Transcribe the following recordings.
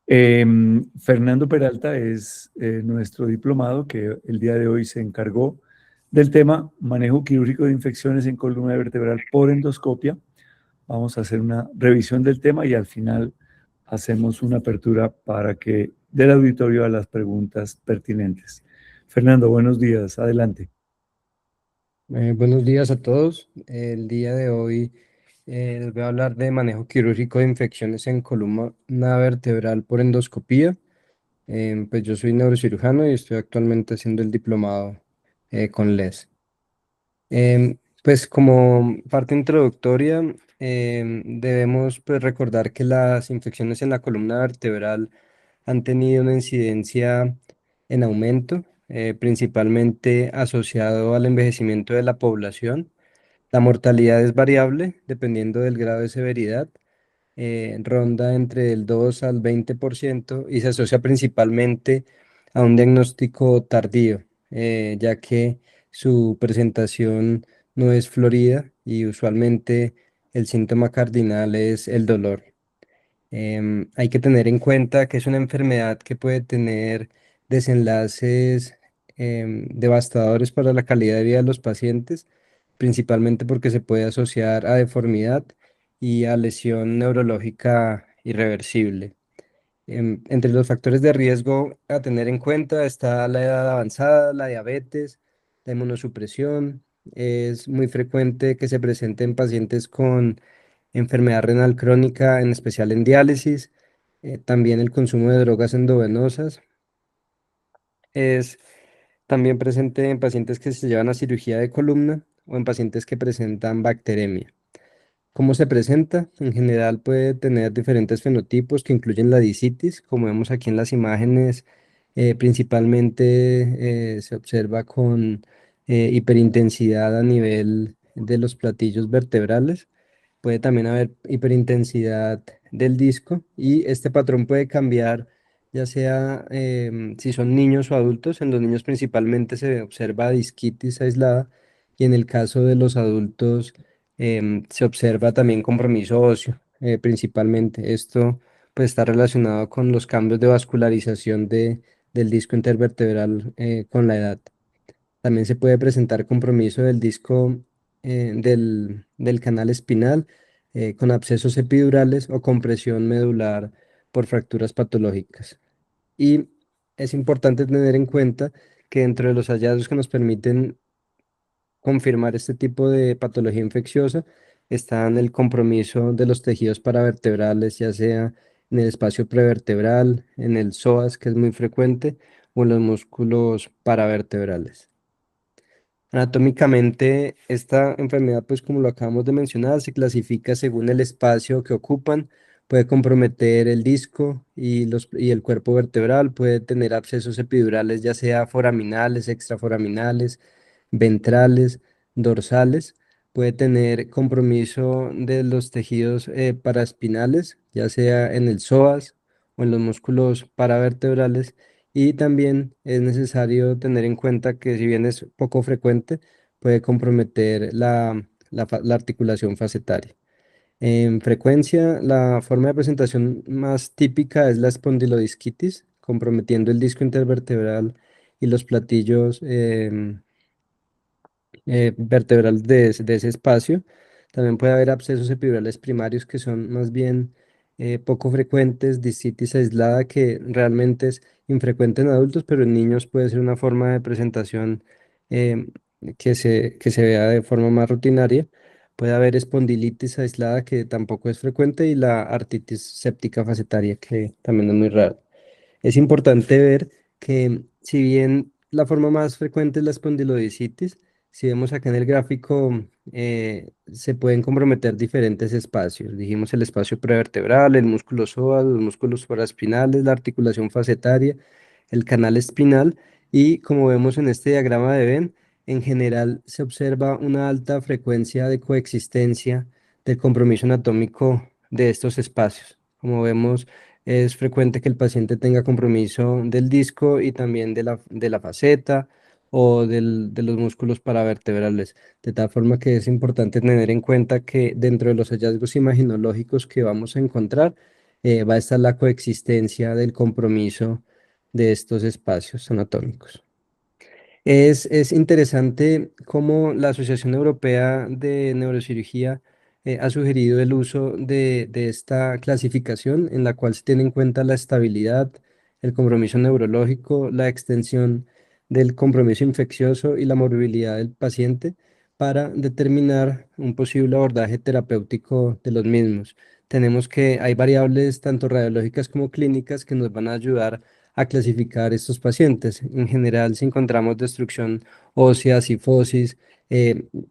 Fernando Peralta es nuestro diplomado que el día de hoy se encargó del tema manejo quirúrgico de infecciones en columna vertebral por endoscopia. Vamos a hacer una revisión del tema y al final hacemos una apertura para que del auditorio a las preguntas pertinentes. Fernando, buenos días. Adelante. Buenos días a todos. El día de hoy les voy a hablar de manejo quirúrgico de infecciones en columna vertebral por endoscopía. Pues yo soy neurocirujano y estoy actualmente haciendo el diplomado con LES. Pues como parte introductoria, debemos pues, recordar que las infecciones en la columna vertebral han tenido una incidencia en aumento, principalmente asociado al envejecimiento de la población. La mortalidad es variable dependiendo del grado de severidad, ronda entre el 2 al 20% y se asocia principalmente a un diagnóstico tardío, ya que su presentación no es florida y usualmente el síntoma cardinal es el dolor. Hay que tener en cuenta que es una enfermedad que puede tener desenlaces devastadores para la calidad de vida de los pacientes, principalmente porque se puede asociar a deformidad y a lesión neurológica irreversible. Entre los factores de riesgo a tener en cuenta está la edad avanzada, la diabetes, la inmunosupresión. Es muy frecuente que se presente en pacientes con enfermedad renal crónica, en especial en diálisis. También el consumo de drogas endovenosas es también presente en pacientes que se llevan a cirugía de columna o en pacientes que presentan bacteremia. ¿Cómo se presenta? En general puede tener diferentes fenotipos que incluyen la discitis, como vemos aquí en las imágenes, principalmente se observa con hiperintensidad a nivel de los platillos vertebrales. Puede también haber hiperintensidad del disco y este patrón puede cambiar ya sea si son niños o adultos. En los niños principalmente se observa disquitis aislada y en el caso de los adultos se observa también compromiso óseo, principalmente. Esto pues está relacionado con los cambios de vascularización del disco intervertebral con la edad. También se puede presentar compromiso del disco del canal espinal con abscesos epidurales o compresión medular por fracturas patológicas. Y es importante tener en cuenta que dentro de los hallazgos que nos permiten confirmar este tipo de patología infecciosa están el compromiso de los tejidos paravertebrales, ya sea en el espacio prevertebral, en el psoas, que es muy frecuente, o en los músculos paravertebrales. Anatómicamente, esta enfermedad, pues como lo acabamos de mencionar, se clasifica según el espacio que ocupan. Puede comprometer el disco y el cuerpo vertebral, puede tener abscesos epidurales, ya sea foraminales, extraforaminales, ventrales, dorsales. Puede tener compromiso de los tejidos paraespinales, ya sea en el psoas o en los músculos paravertebrales. Y también es necesario tener en cuenta que si bien es poco frecuente, puede comprometer la articulación facetaria. En frecuencia, la forma de presentación más típica es la espondilodisquitis, comprometiendo el disco intervertebral y los platillos vertebral de ese espacio. También puede haber abscesos epidurales primarios que son más bien poco frecuentes, discitis aislada que realmente es infrecuente en adultos, pero en niños puede ser una forma de presentación eh, que se vea de forma más rutinaria. Puede haber espondilitis aislada que tampoco es frecuente y la artritis séptica facetaria que también es muy rara. Es importante ver que si bien la forma más frecuente es la espondilodicitis, si vemos acá en el gráfico, se pueden comprometer diferentes espacios. Dijimos el espacio prevertebral, el músculo psoas, los músculos paraespinales, la articulación facetaria, el canal espinal y como vemos en este diagrama de Venn, en general se observa una alta frecuencia de coexistencia del compromiso anatómico de estos espacios. Como vemos, es frecuente que el paciente tenga compromiso del disco y también de la faceta o de los músculos paravertebrales, de tal forma que es importante tener en cuenta que dentro de los hallazgos imaginológicos que vamos a encontrar, va a estar la coexistencia del compromiso de estos espacios anatómicos. Es interesante cómo la Asociación Europea de Neurocirugía ha sugerido el uso de esta clasificación en la cual se tiene en cuenta la estabilidad, el compromiso neurológico, la extensión del compromiso infeccioso y la morbilidad del paciente para determinar un posible abordaje terapéutico de los mismos. Tenemos que hay variables tanto radiológicas como clínicas que nos van a ayudar a clasificar estos pacientes. En general, si encontramos destrucción ósea, cifosis,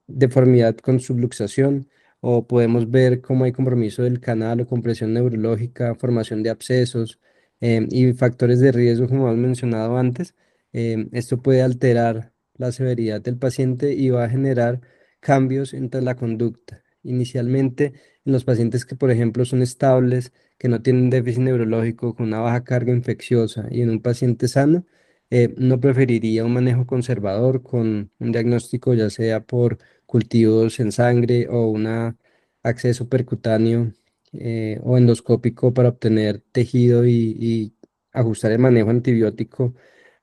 deformidad con subluxación, o podemos ver cómo hay compromiso del canal o compresión neurológica, formación de abscesos y factores de riesgo, como hemos mencionado antes, esto puede alterar la severidad del paciente y va a generar cambios entre la conducta. Inicialmente, en los pacientes que, por ejemplo, son estables, que no tienen déficit neurológico con una baja carga infecciosa y en un paciente sano, no preferiría un manejo conservador con un diagnóstico ya sea por cultivos en sangre o un acceso percutáneo o endoscópico para obtener tejido y ajustar el manejo antibiótico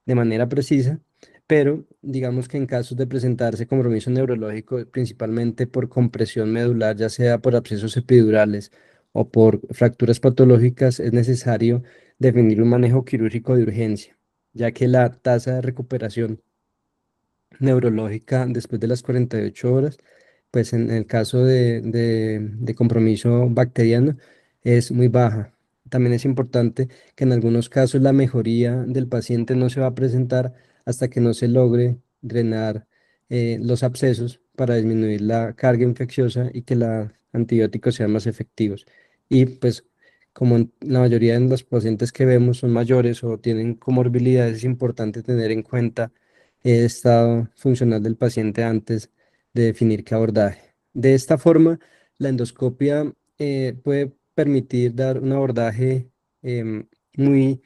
de manera precisa. Pero digamos que en casos de presentarse compromiso neurológico, principalmente por compresión medular, ya sea por abscesos epidurales, o por fracturas patológicas, es necesario definir un manejo quirúrgico de urgencia, ya que la tasa de recuperación neurológica después de las 48 horas, pues en el caso de compromiso bacteriano es muy baja. También es importante que en algunos casos la mejoría del paciente no se va a presentar hasta que no se logre drenar los abscesos para disminuir la carga infecciosa y que los antibióticos sean más efectivos. Y pues como en la mayoría de los pacientes que vemos son mayores o tienen comorbilidades, es importante tener en cuenta el estado funcional del paciente antes de definir qué abordaje. De esta forma, la endoscopia puede permitir dar un abordaje muy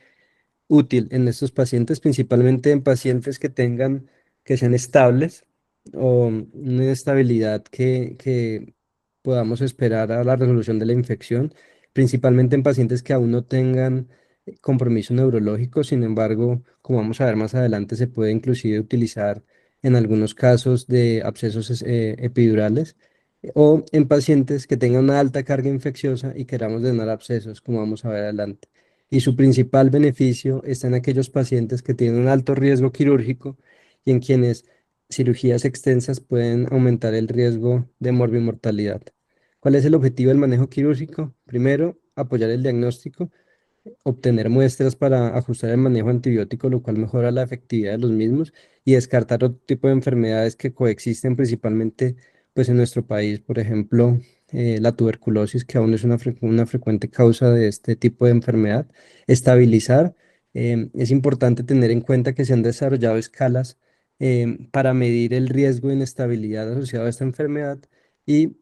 útil en estos pacientes, principalmente en pacientes que sean estables o una estabilidad que podamos esperar a la resolución de la infección, principalmente en pacientes que aún no tengan compromiso neurológico. Sin embargo, como vamos a ver más adelante, se puede inclusive utilizar en algunos casos de abscesos epidurales o en pacientes que tengan una alta carga infecciosa y queramos drenar abscesos, como vamos a ver adelante. Y su principal beneficio está en aquellos pacientes que tienen un alto riesgo quirúrgico y en quienes cirugías extensas pueden aumentar el riesgo de morbimortalidad. ¿Cuál es el objetivo del manejo quirúrgico? Primero, apoyar el diagnóstico, obtener muestras para ajustar el manejo antibiótico, lo cual mejora la efectividad de los mismos, y descartar otro tipo de enfermedades que coexisten principalmente pues, en nuestro país, por ejemplo, la tuberculosis, que aún es una frecuente causa de este tipo de enfermedad. Estabilizar. Es importante tener en cuenta que se han desarrollado escalas para medir el riesgo de inestabilidad asociado a esta enfermedad y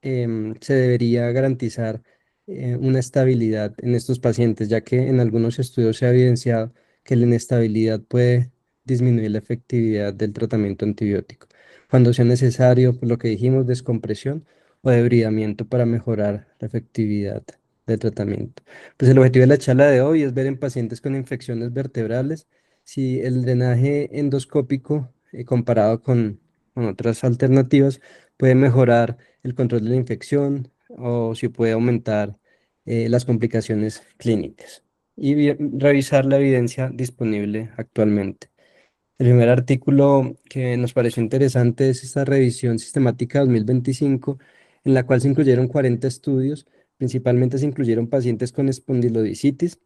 se debería garantizar una estabilidad en estos pacientes, ya que en algunos estudios se ha evidenciado que la inestabilidad puede disminuir la efectividad del tratamiento antibiótico. Cuando sea necesario, por lo que dijimos, descompresión o debridamiento para mejorar la efectividad del tratamiento. Pues el objetivo de la charla de hoy es ver en pacientes con infecciones vertebrales si el drenaje endoscópico comparado con otras alternativas puede mejorar el control de la infección o si puede aumentar las complicaciones clínicas y revisar la evidencia disponible actualmente. El primer artículo que nos pareció interesante es esta revisión sistemática 2025, en la cual se incluyeron 40 estudios, principalmente se incluyeron pacientes con espondilodicitis,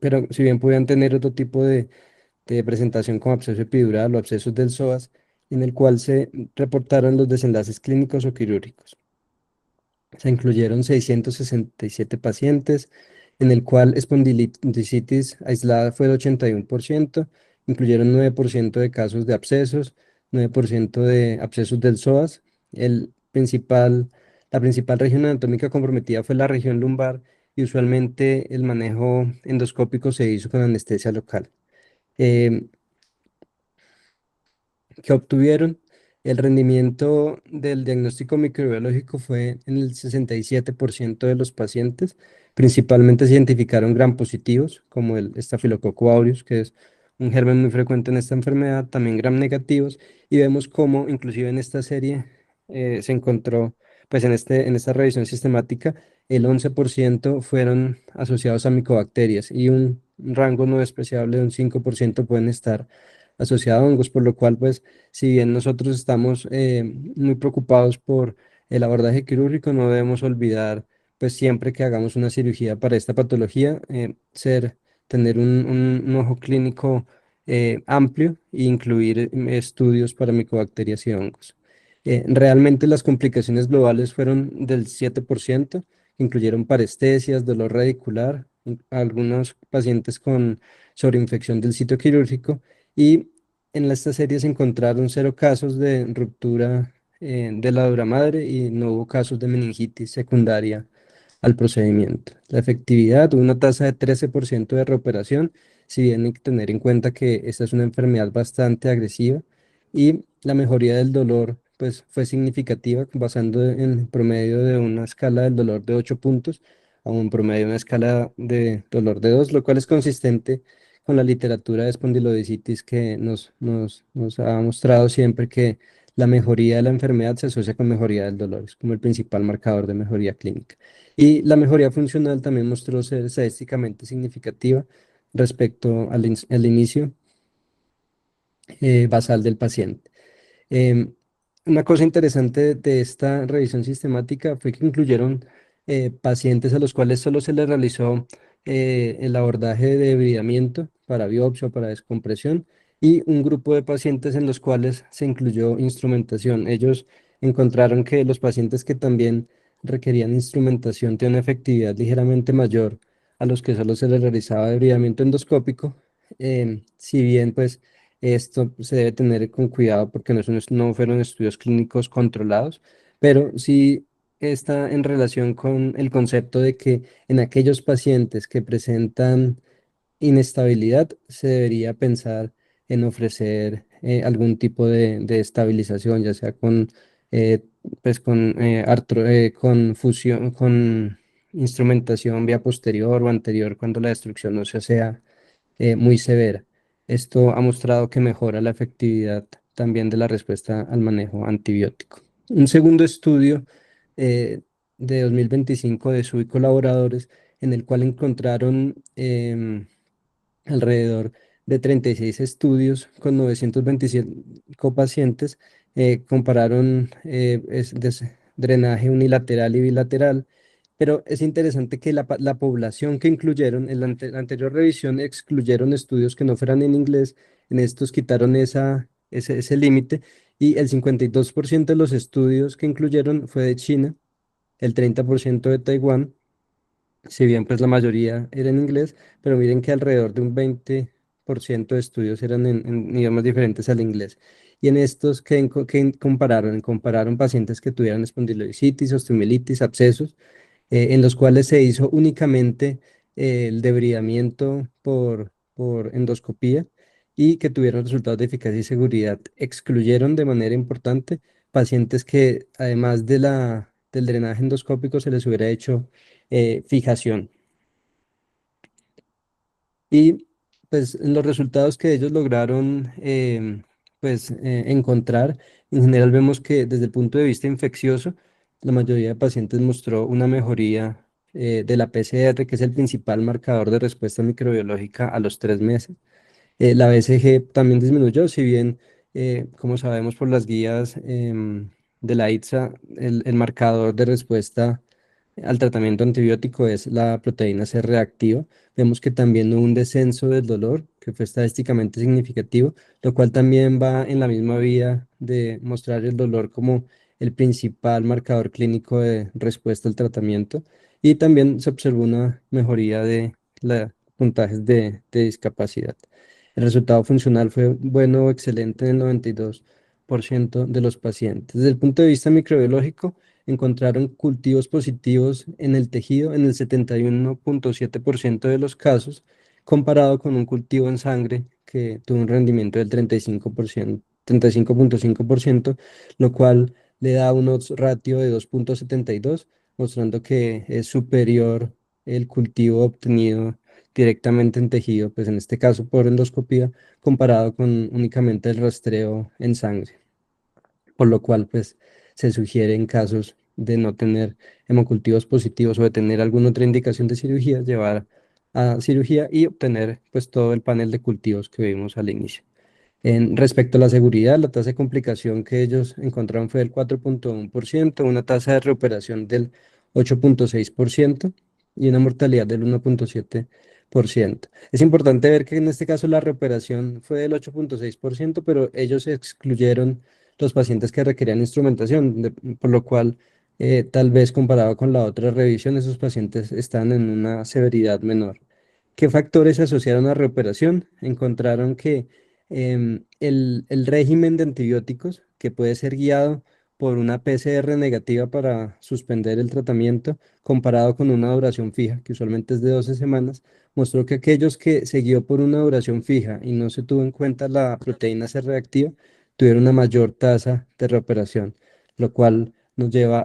pero si bien podían tener otro tipo de presentación como absceso epidural o abscesos del psoas, en el cual se reportaron los desenlaces clínicos o quirúrgicos. Se incluyeron 667 pacientes, en el cual espondilititis aislada fue el 81%, incluyeron 9% de casos de abscesos, 9% de abscesos del psoas. La principal región anatómica comprometida fue la región lumbar y usualmente el manejo endoscópico se hizo con anestesia local. Eh, ¿Qué obtuvieron? El rendimiento del diagnóstico microbiológico fue en el 67% de los pacientes. Principalmente se identificaron gram positivos, como el Staphylococcus aureus, que es un germen muy frecuente en esta enfermedad, también gram negativos, y vemos cómo inclusive en esta serie se encontró, pues en esta revisión sistemática, el 11% fueron asociados a micobacterias y un rango no despreciable de un 5% pueden estar asociados a hongos, por lo cual, pues, si bien nosotros estamos muy preocupados por el abordaje quirúrgico, no debemos olvidar, pues, siempre que hagamos una cirugía para esta patología, tener un ojo clínico amplio e incluir estudios para micobacterias y hongos. Realmente las complicaciones globales fueron del 7%, que incluyeron parestesias, dolor radicular, algunos pacientes con sobreinfección del sitio quirúrgico, y en esta serie se encontraron 0 casos de ruptura de la dura madre y no hubo casos de meningitis secundaria al procedimiento. La efectividad, una tasa de 13% de recuperación, si bien hay que tener en cuenta que esta es una enfermedad bastante agresiva, y la mejoría del dolor pues fue significativa, basando en el promedio de una escala del dolor de 8 puntos a un promedio de una escala de dolor de 2, lo cual es consistente con la literatura de espondilodicitis, que nos ha mostrado siempre que la mejoría de la enfermedad se asocia con mejoría del dolor, es como el principal marcador de mejoría clínica. Y la mejoría funcional también mostró ser estadísticamente significativa respecto al inicio basal del paciente. Em, una cosa interesante de esta revisión sistemática fue que incluyeron pacientes a los cuales solo se les realizó el abordaje de debridamiento para biopsia o para descompresión, y un grupo de pacientes en los cuales se incluyó instrumentación. Ellos encontraron que los pacientes que también requerían instrumentación tienen una efectividad ligeramente mayor a los que solo se les realizaba debridamiento endoscópico. Si bien pues esto se debe tener con cuidado porque no fueron estudios clínicos controlados, pero sí está en relación con el concepto de que en aquellos pacientes que presentan inestabilidad se debería pensar en ofrecer algún tipo de estabilización, ya sea eh, con fusión, con instrumentación vía posterior o anterior, cuando la destrucción no sea muy severa. Esto ha mostrado que mejora la efectividad también de la respuesta al manejo antibiótico. Un segundo estudio eh, de 2025 de Su y colaboradores, en el cual encontraron alrededor de 36 estudios con 925 pacientes, compararon drenaje unilateral y bilateral, pero es interesante que la población que incluyeron, en la anterior revisión excluyeron estudios que no fueran en inglés, en estos quitaron ese límite, y el 52% de los estudios que incluyeron fue de China, el 30% de Taiwán, si bien pues la mayoría era en inglés, pero miren que alrededor de un 20% de estudios eran en idiomas diferentes al inglés. Y en estos, ¿qué compararon? Compararon pacientes que tuvieran espondilodicitis, osteomelitis, abscesos, en los cuales se hizo únicamente el debridamiento por endoscopía y que tuvieron resultados de eficacia y seguridad. Excluyeron de manera importante pacientes que, además del drenaje endoscópico, se les hubiera hecho fijación. Y pues en los resultados que ellos lograron encontrar, en general vemos que desde el punto de vista infeccioso, la mayoría de pacientes mostró una mejoría de la PCR, que es el principal marcador de respuesta microbiológica a los 3 meses. La BCG también disminuyó, si bien, como sabemos por las guías de la ITSA, el marcador de respuesta al tratamiento antibiótico es la proteína C reactiva. Vemos que también hubo un descenso del dolor, que fue estadísticamente significativo, lo cual también va en la misma vía de mostrar el dolor como el principal marcador clínico de respuesta al tratamiento. Y también se observó una mejoría de los puntajes de discapacidad. El resultado funcional fue bueno o excelente en el 92% de los pacientes. Desde el punto de vista microbiológico, encontraron cultivos positivos en el tejido en el 71,7% de los casos, comparado con un cultivo en sangre que tuvo un rendimiento del 35%. 35,5%, lo cual le da un odds ratio de 2,72, mostrando que es superior el cultivo obtenido directamente en tejido, pues en este caso por endoscopía, comparado con únicamente el rastreo en sangre, por lo cual pues se sugiere en casos de no tener hemocultivos positivos o de tener alguna otra indicación de cirugía, llevar a cirugía y obtener pues todo el panel de cultivos que vimos al inicio. Respecto a la seguridad, la tasa de complicación que ellos encontraron fue del 4,1%, una tasa de recuperación del 8,6% y una mortalidad del 1,7%. Es importante ver que en este caso la recuperación fue del 8,6%, pero ellos excluyeron los pacientes que requerían instrumentación, por lo cual tal vez comparado con la otra revisión, esos pacientes están en una severidad menor. ¿Qué factores se asociaron a recuperación? Encontraron que el régimen de antibióticos, que puede ser guiado por una PCR negativa para suspender el tratamiento, comparado con una duración fija, que usualmente es de 12 semanas, mostró que aquellos que se guió por una duración fija y no se tuvo en cuenta la proteína C reactiva, tuvieron una mayor tasa de recuperación, lo cual nos lleva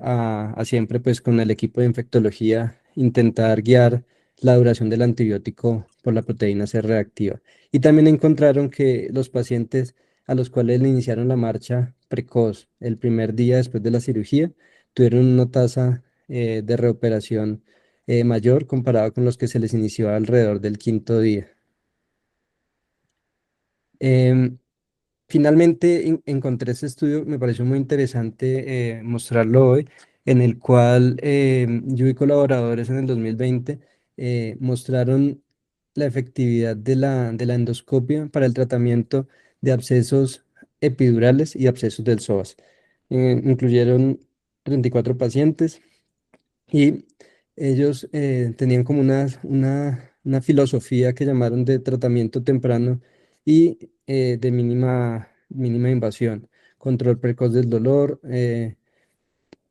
a siempre, pues, con el equipo de infectología, intentar guiar la duración del antibiótico por la proteína C reactiva. Y también encontraron que los pacientes a los cuales le iniciaron la marcha precoz el primer día después de la cirugía tuvieron una tasa de recuperación mayor comparado con los que se les inició alrededor del quinto día. Em, Finalmente encontré este estudio, me pareció muy interesante mostrarlo hoy, en el cual yo y colaboradores en el 2020 mostraron la efectividad de la endoscopia para el tratamiento de abscesos epidurales y abscesos del psoas. Incluyeron 34 pacientes y ellos tenían como una filosofía que llamaron de tratamiento temprano y de mínima invasión, control precoz del dolor,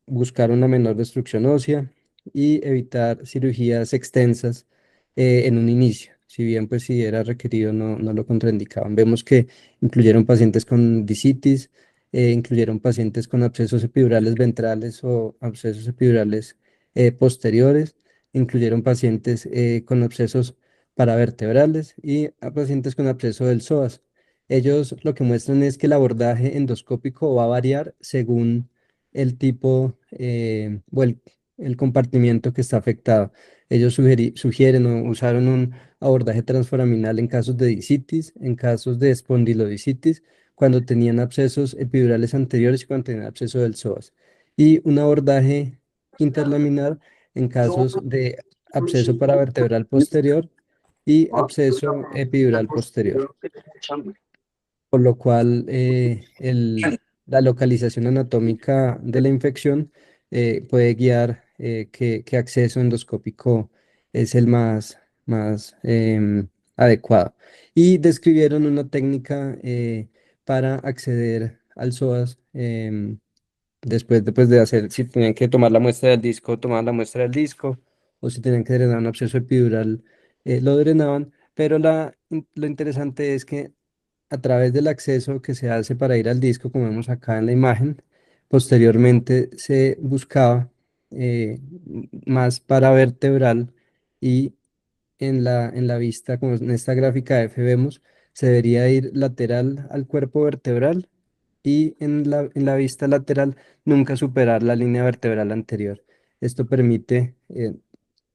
buscar una menor destrucción ósea y evitar cirugías extensas en un inicio. Si bien, pues, si era requerido, no lo contraindicaban. Vemos que incluyeron pacientes con disitis, incluyeron pacientes con abscesos epidurales ventrales o abscesos epidurales posteriores, incluyeron pacientes con abscesos paravertebrales y a pacientes con absceso del psoas. Ellos lo que muestran es que el abordaje endoscópico va a variar según el tipo o el compartimiento que está afectado. Ellos sugieren o usaron un abordaje transforaminal en casos de disitis, en casos de espondilodisitis, cuando tenían abscesos epidurales anteriores y cuando tenían absceso del psoas. Y un abordaje interlaminar en casos de absceso paravertebral posterior y absceso epidural posterior, por lo cual la localización anatómica de la infección puede guiar qué acceso endoscópico es el más adecuado. Y describieron una técnica para acceder al psoas después de hacer, si tenían que tomar la muestra del disco, tomaban la muestra del disco, o si tenían que drenar un absceso epidural, lo drenaban, pero lo interesante es que a través del acceso que se hace para ir al disco, como vemos acá en la imagen, posteriormente se buscaba más paravertebral y en la vista, como en esta gráfica F vemos, se debería ir lateral al cuerpo vertebral y en la vista lateral nunca superar la línea vertebral anterior. Esto permite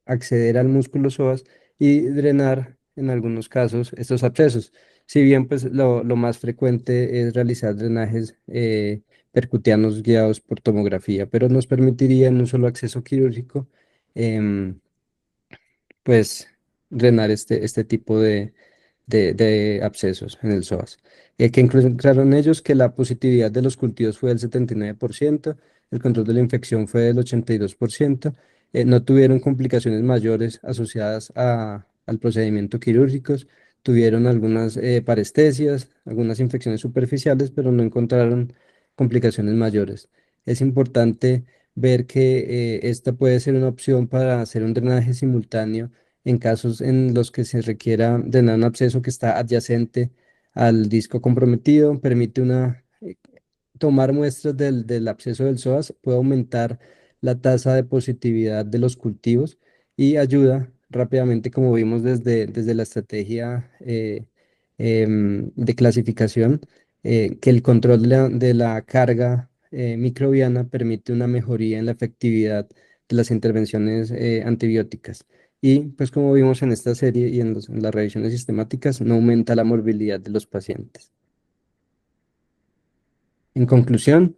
acceder al músculo psoas y drenar en algunos casos estos abscesos. Si bien, pues, lo más frecuente es realizar drenajes percutianos guiados por tomografía, pero nos permitiría en un solo acceso quirúrgico em, pues drenar este tipo de abscesos en el psoas. Que encontraron ellos que la positividad de los cultivos fue del 79%, el control de la infección fue del 82%, no tuvieron complicaciones mayores asociadas al procedimiento quirúrgico, tuvieron algunas parestesias, algunas infecciones superficiales, pero no encontraron complicaciones mayores. Es importante ver que esta puede ser una opción para hacer un drenaje simultáneo en casos en los que se requiera drenar un absceso que está adyacente al disco comprometido, permite una tomar muestras del absceso del psoas puede aumentar la tasa de positividad de los cultivos y ayuda rápidamente, como vimos desde la estrategia de clasificación, que el control de la carga microbiana permite una mejoría en la efectividad de las intervenciones antibióticas. Y pues como vimos en esta serie y en las revisiones sistemáticas, no aumenta la morbilidad de los pacientes. En conclusión,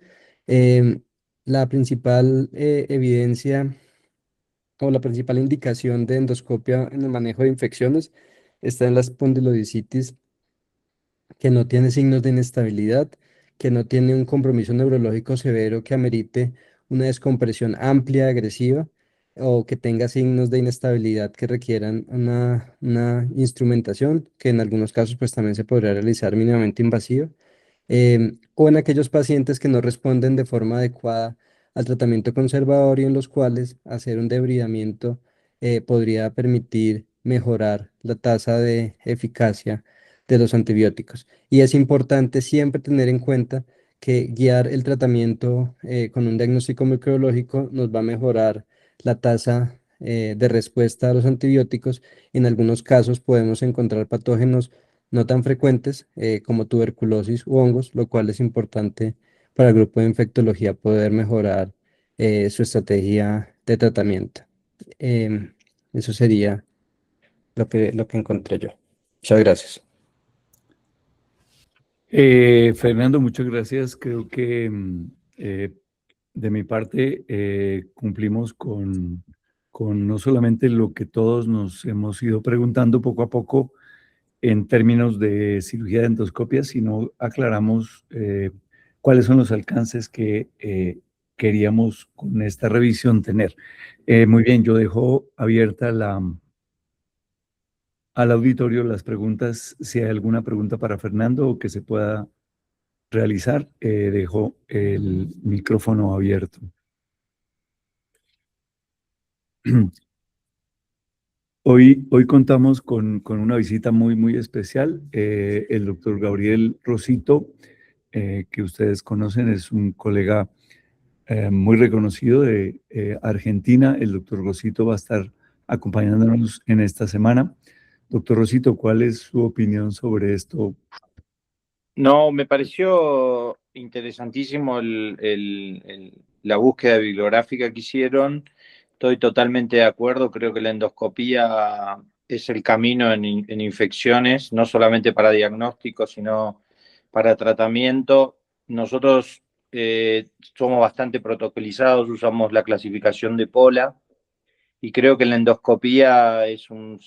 la principal evidencia o la principal indicación de endoscopia en el manejo de infecciones está en la espondilodicitis que no tiene signos de inestabilidad, que no tiene un compromiso neurológico severo que amerite una descompresión amplia, agresiva, o que tenga signos de inestabilidad que requieran una instrumentación, que en algunos casos pues también se podría realizar mínimamente invasiva, o en aquellos pacientes que no responden de forma adecuada al tratamiento conservador y en los cuales hacer un debridamiento podría permitir mejorar la tasa de eficacia de los antibióticos. Y es importante siempre tener en cuenta que guiar el tratamiento con un diagnóstico microbiológico nos va a mejorar la tasa de respuesta a los antibióticos. En algunos casos podemos encontrar patógenos no tan frecuentes como tuberculosis u hongos, lo cual es importante para el grupo de infectología poder mejorar su estrategia de tratamiento. Em, Eso sería lo que encontré yo. Muchas gracias. Fernando, muchas gracias. Creo que de mi parte cumplimos con no solamente lo que todos nos hemos ido preguntando poco a poco en términos de cirugía de endoscopia, sino aclaramos cuáles son los alcances que queríamos con esta revisión tener. Muy bien, yo dejo abierta al auditorio las preguntas. Si hay alguna pregunta para Fernando o que se pueda realizar, dejo el micrófono abierto. Hoy contamos con una visita muy especial. El doctor Gabriel Rosito, que ustedes conocen, es un colega muy reconocido de Argentina. El doctor Rosito va a estar acompañándonos en esta semana. Doctor Rosito, ¿cuál es su opinión sobre esto? No, me pareció interesantísimo la búsqueda bibliográfica que hicieron. Estoy totalmente de acuerdo. Creo que la endoscopía es el camino en infecciones, no solamente para diagnóstico, sino para tratamiento. Nosotros somos bastante protocolizados, usamos la clasificación de Pola y creo que la endoscopía es un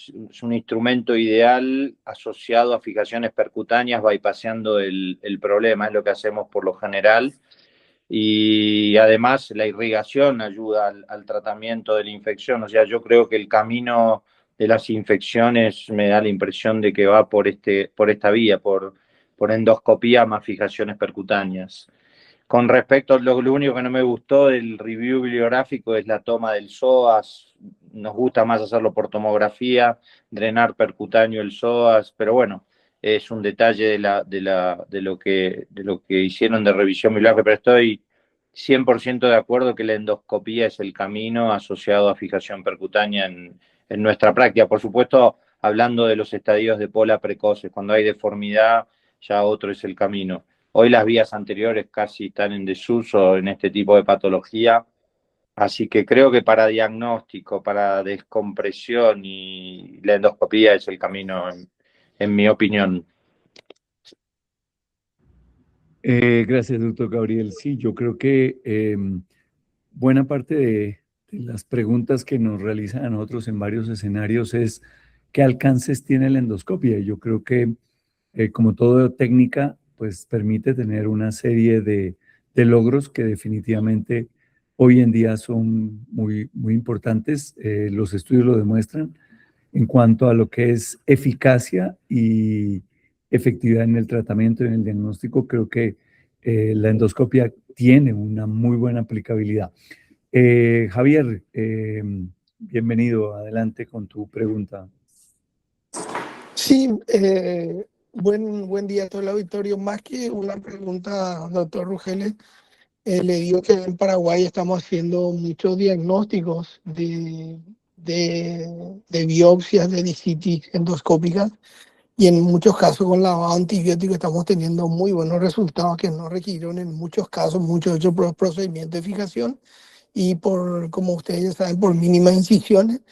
instrumento ideal asociado a fijaciones percutáneas, bypaseando el problema, es lo que hacemos por lo general. Y además la irrigación ayuda al tratamiento de la infección. O sea, yo creo que el camino de las infecciones me da la impresión de que va por esta vía, por endoscopía más fijaciones percutáneas. Con respecto a lo único que no me gustó del review bibliográfico es la toma del psoas. Nos gusta más hacerlo por tomografía, drenar percutáneo el psoas, pero bueno, es un detalle de lo que hicieron de revisión bibliográfica, pero estoy 100% de acuerdo que la endoscopía es el camino asociado a fijación percutánea en nuestra práctica. Por supuesto, hablando de los estadios de pola precoces, cuando hay deformidad, ya otro es el camino. Hoy las vías anteriores casi están en desuso en este tipo de patología, así que creo que para diagnóstico, para descompresión y la endoscopía es el camino, en mi opinión. Gracias, doctor Gabriel. Sí, yo creo que buena parte de las preguntas que nos realizan a nosotros en varios escenarios es qué alcances tiene la endoscopia. Yo creo que, como toda técnica, pues permite tener una serie de logros que definitivamente hoy en día son muy importantes. Los estudios lo demuestran en cuanto a lo que es eficacia y efectividad en el tratamiento y en el diagnóstico. Creo que la endoscopia tiene una muy buena aplicabilidad. Javier, bienvenido, adelante con tu pregunta. Sí, Buen día a todo el auditorio. Más que una pregunta, doctor Rugeles, le digo que en Paraguay estamos haciendo muchos diagnósticos de biopsias de dicitis endoscópicas y en muchos casos con lavado antibiótico estamos teniendo muy buenos resultados que no requirieron en muchos casos muchos de esos procedimientos de fijación y como ustedes ya saben, por mínimas incisiones.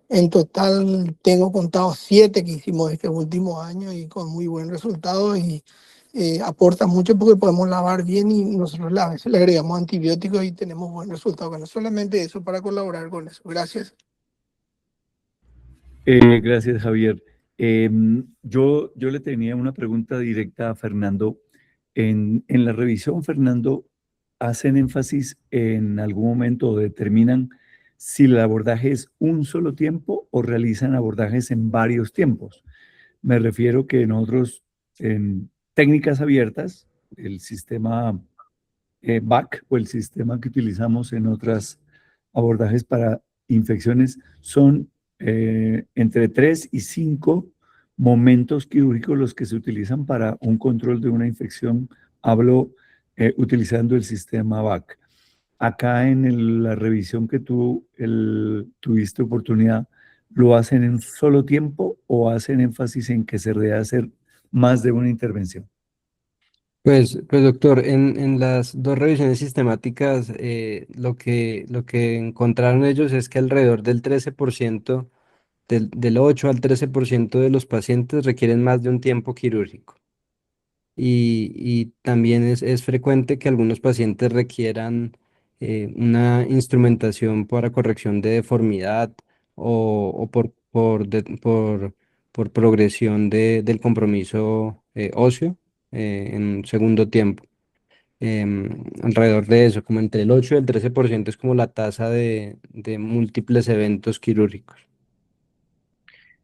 En total tengo contado 7 que hicimos este último año y con muy buen resultado y aporta mucho porque podemos lavar bien y nosotros a veces le agregamos antibióticos y tenemos buen resultado con eso. Solamente eso para colaborar con eso. Gracias. Gracias, Javier. Yo le tenía una pregunta directa a Fernando. En la revisión, Fernando, ¿hacen énfasis en algún momento o determinan si el abordaje es un solo tiempo o realizan abordajes en varios tiempos? Me refiero que nosotros en técnicas abiertas, el sistema BAC o el sistema que utilizamos en otros abordajes para infecciones son entre 3 y 5 momentos quirúrgicos los que se utilizan para un control de una infección. Hablo utilizando el sistema BAC. Acá en la revisión que tú tuviste oportunidad, ¿lo hacen en un solo tiempo o hacen énfasis en que se debe hacer más de una intervención? Pues doctor, en las dos revisiones sistemáticas, lo que encontraron ellos es que alrededor del 13%, del 8 al 13% de los pacientes requieren más de un tiempo quirúrgico. Y también es frecuente que algunos pacientes requieran una instrumentación para corrección de deformidad o por progresión del compromiso óseo en un segundo tiempo. Alrededor de eso, como entre el 8 y el 13% es como la tasa de múltiples eventos quirúrgicos.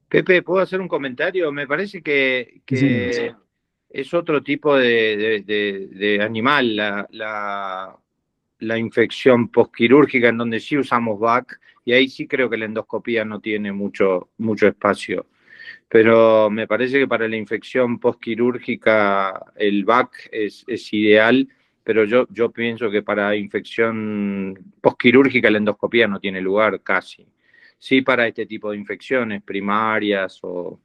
Pepe, ¿puedo hacer un comentario? Me parece que, Sí, señor. que es otro tipo de animal la infección postquirúrgica en donde sí usamos VAC y ahí sí creo que la endoscopía no tiene mucho espacio. Pero me parece que para la infección postquirúrgica el VAC es ideal, pero yo pienso que para infección postquirúrgica la endoscopía no tiene lugar casi. Sí para este tipo de infecciones primarias o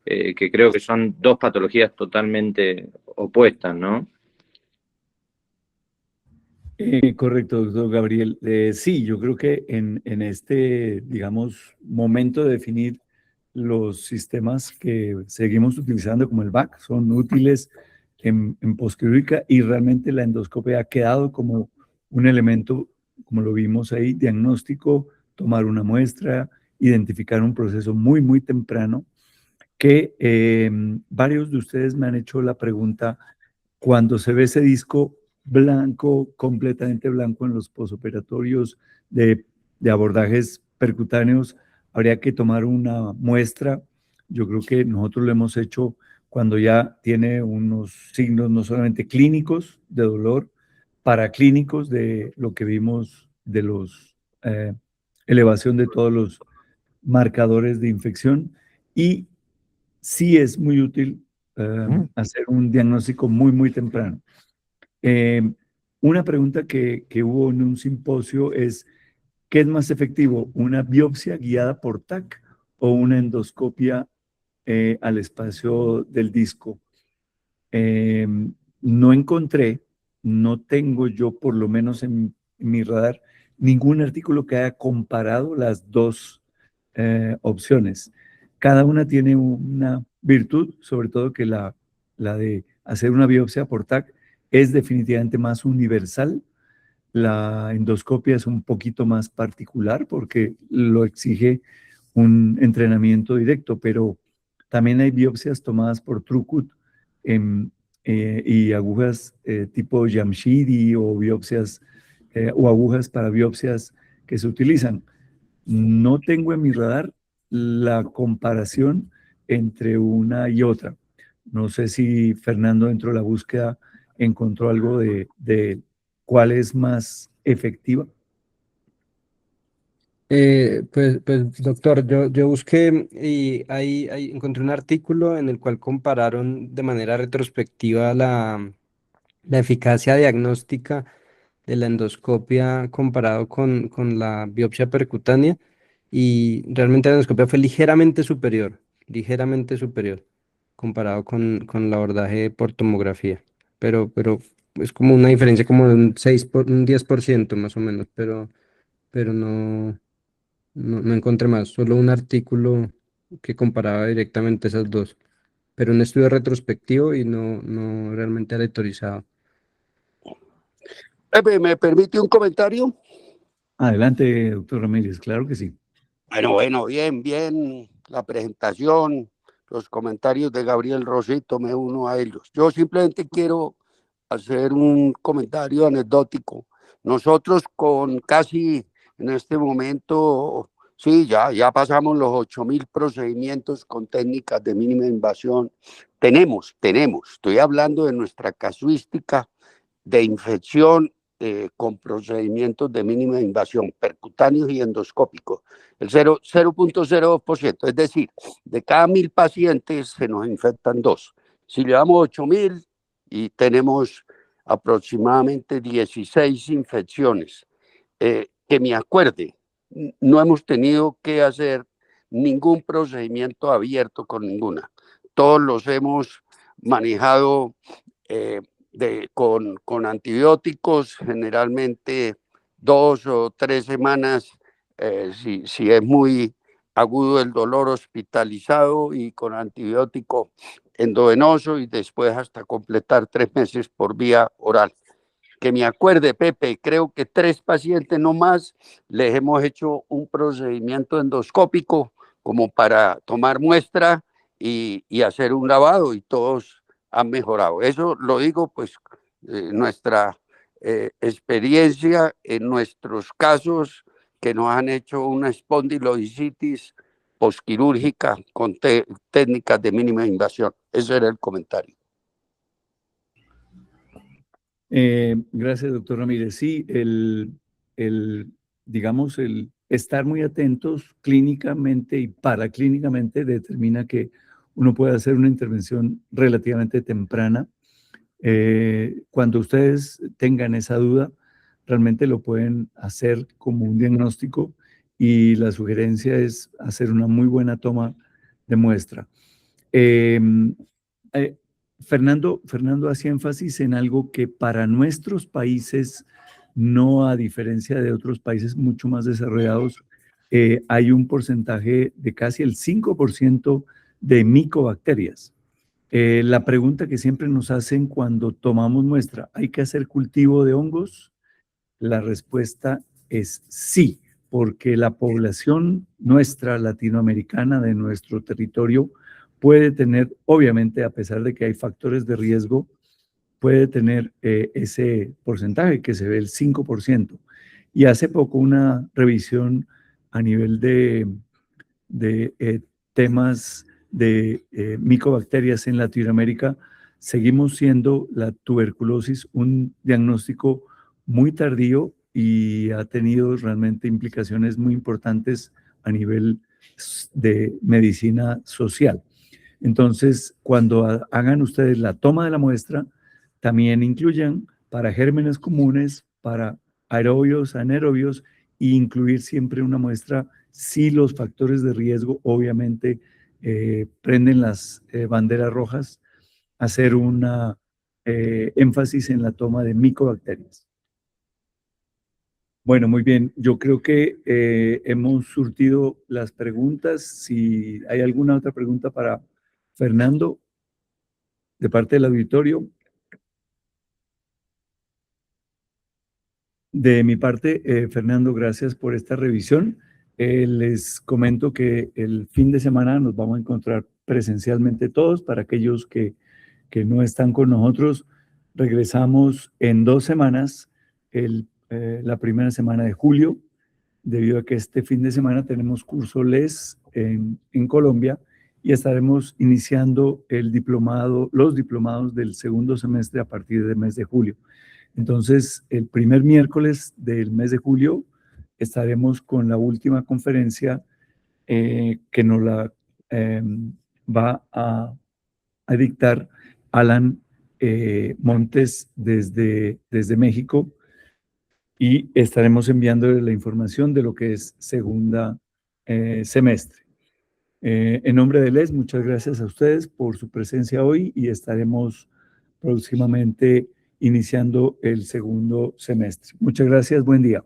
que creo que son dos patologías totalmente opuestas, ¿no? Correcto, doctor Gabriel. Sí, yo creo que en este, digamos, momento de definir los sistemas que seguimos utilizando como el BAC son útiles en posquirúrgica y realmente la endoscopia ha quedado como un elemento, como lo vimos ahí, diagnóstico, tomar una muestra, identificar un proceso muy temprano que varios de ustedes me han hecho la pregunta cuando se ve ese disco blanco, completamente blanco en los posoperatorios de abordajes percutáneos, habría que tomar una muestra. Yo creo que nosotros lo hemos hecho cuando ya tiene unos signos no solamente clínicos de dolor, paraclínicos de lo que vimos de los elevación de todos los marcadores de infección y sí es muy útil hacer un diagnóstico muy temprano. Una pregunta que hubo en un simposio es, ¿qué es más efectivo? ¿Una biopsia guiada por TAC o una endoscopia al espacio del disco? Eh, no encontré, no tengo yo por lo menos en mi radar ningún artículo que haya comparado las dos opciones. Cada una tiene una virtud, sobre todo que la de hacer una biopsia por TAC es definitivamente más universal. La endoscopia es un poquito más particular porque lo exige un entrenamiento directo, pero también hay biopsias tomadas por Trucut y agujas tipo Jamshidi o biopsias o agujas para biopsias que se utilizan. No tengo en mi radar la comparación entre una y otra. No sé si Fernando dentro de la búsqueda encontró algo de cuál es más efectiva. Pues, doctor, yo busqué y ahí encontré un artículo en el cual compararon de manera retrospectiva la eficacia diagnóstica de la endoscopia comparado con la biopsia percutánea, y realmente la endoscopia fue ligeramente superior comparado con el abordaje por tomografía, pero es como una diferencia como de un 10% más o menos, pero no encontré más, solo un artículo que comparaba directamente esas dos, pero un estudio retrospectivo y no realmente aleatorizado. Pepe, ¿me permite un comentario? Adelante, doctor Ramírez, claro que sí. Bueno, bien, la presentación, los comentarios de Gabriel Rosito, me uno a ellos. Yo simplemente quiero hacer un comentario anecdótico. Nosotros con casi en este momento, sí, ya pasamos los 8.000 procedimientos con técnicas de mínima invasión. Tenemos, estoy hablando de nuestra casuística de infección con procedimientos de mínima invasión, percutáneos y endoscópicos, el 0.02%, es decir, de cada 1.000 pacientes se nos infectan 2. Si llevamos 8.000 y tenemos aproximadamente 16 infecciones, que me acuerde, no hemos tenido que hacer ningún procedimiento abierto con ninguna. Todos los hemos manejado con antibióticos, generalmente 2 o 3 semanas, si es muy agudo el dolor, hospitalizado y con antibiótico endovenoso, y después hasta completar 3 meses por vía oral. Que me acuerde, Pepe, creo que 3 pacientes no más les hemos hecho un procedimiento endoscópico como para tomar muestra y hacer un lavado, y todos han mejorado. Eso lo digo, pues, nuestra experiencia en nuestros casos que nos han hecho una espondilodicitis posquirúrgica con técnicas de mínima invasión. Ese era el comentario. Gracias, doctor Ramírez. Sí, digamos, el estar muy atentos clínicamente y paraclínicamente determina que uno puede hacer una intervención relativamente temprana. Cuando ustedes tengan esa duda, realmente lo pueden hacer como un diagnóstico, y la sugerencia es hacer una muy buena toma de muestra. Eh, Fernando hacía énfasis en algo que para nuestros países, no a diferencia de otros países mucho más desarrollados, hay un porcentaje de casi el 5% de micobacterias. La pregunta que siempre nos hacen cuando tomamos muestra, ¿hay que hacer cultivo de hongos? La respuesta es sí, porque la población nuestra latinoamericana de nuestro territorio puede tener, obviamente, a pesar de que hay factores de riesgo, puede tener ese porcentaje que se ve el 5%. Y hace poco una revisión a nivel de temas de micobacterias en Latinoamérica, seguimos siendo la tuberculosis un diagnóstico muy tardío y ha tenido realmente implicaciones muy importantes a nivel de medicina social. Entonces, cuando hagan ustedes la toma de la muestra, también incluyan para gérmenes comunes, para aerobios, anaerobios, e incluir siempre una muestra si los factores de riesgo obviamente prenden las banderas rojas, hacer una énfasis en la toma de micobacterias. Bueno, muy bien. Yo creo que hemos surtido las preguntas. Si hay alguna otra pregunta para Fernando, de parte del auditorio. De mi parte, Fernando, gracias por esta revisión. Les comento que el fin de semana nos vamos a encontrar presencialmente todos. Para aquellos que no están con nosotros, regresamos en 2 semanas, la primera semana de julio, debido a que este fin de semana tenemos curso LES en Colombia, y estaremos iniciando los diplomados del segundo semestre a partir del mes de julio. Entonces, el primer miércoles del mes de julio estaremos con la última conferencia que nos la va a dictar Alan Montes desde México, y estaremos enviándole la información de lo que es segunda semestre. En nombre de Les, muchas gracias a ustedes por su presencia hoy y estaremos próximamente iniciando el segundo semestre. Muchas gracias, buen día.